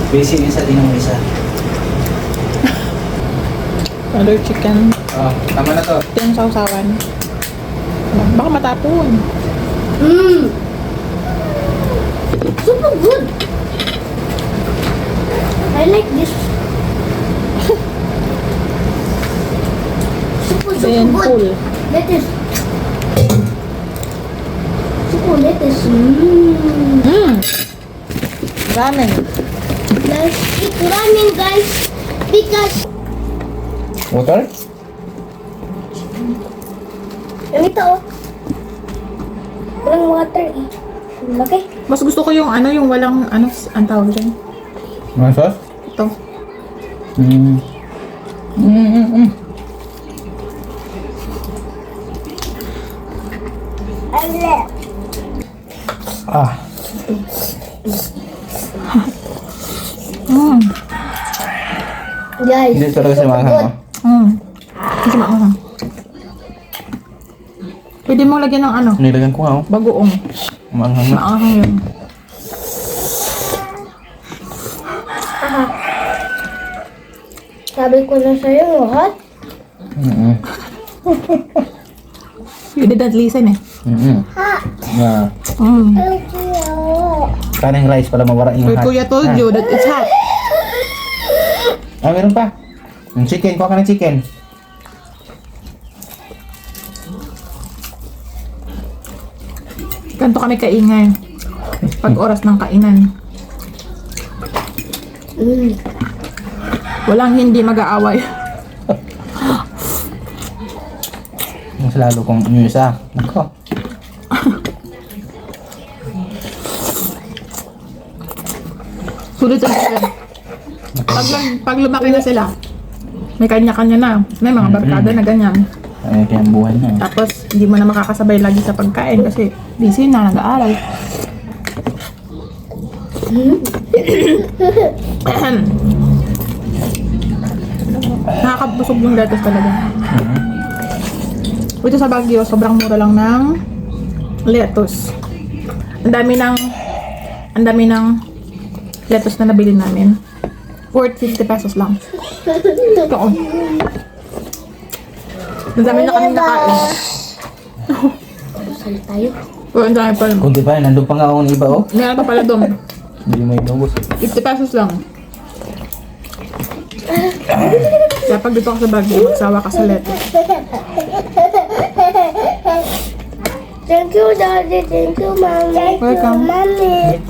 Basic yung sa tinong isa. Other chicken. Oh, tama na to. Ito yung sausawan. Baka matapon. Super good. I like this. Super Then good. full. Lettuce. Super lettuce. Ramen. Let's eat ramen, guys. Because Water? yung ito, oh. Walang water eh. Laki. Mas gusto ko yung ano, yung walang ano, ang tawag dyan. Mga sauce? Ito. Ah. Guys, Hindi talaga siya maanghang, oh. Kasi maanghang. Pwede mo lagyan ng ano, Nilagyan ko nga, oh. bagoong. Maanghang na. Maanghang yun. sabi ko na sa'yo, hot. You didn't listen eh. Hot. Yeah. Thank you. Kanang rice pala mawara yung But hot. Kuya told you that it's hot. Ah, meron pa. Yung chicken, kuha ka ng chicken. Ganito kami kaingay. Pag oras ng kainan. Walang hindi mag-aaway. Mas lalo kong yung isa. Nako. Sulit ang chicken. Pag lumaki na sila, may kanya-kanya na. May mga barkada na ganyan. Ay, kaya ang buhay na. Tapos, hindi mo na makakasabay lagi sa pagkain kasi busy na, nag-aaral. Nakakabusog yung lettuce talaga. Ito sa Baguio, sobrang mura lang ng lettuce. Ang dami ng lettuce na nabili namin. Worth 50 pesos lang. Ito. Ang dami na kami nakain. Sali tayo. Oh, ang dami pa. Kunti pa, nandun pa nga akong iba, oh. Meron pa pala doon. Hindi mo inubos. 50 pesos lang. Kaya pag dito ka sa Baguio, magsawa ka sa lettuce. Thank you, Daddy. Thank you, Mommy. Welcome. Mommy.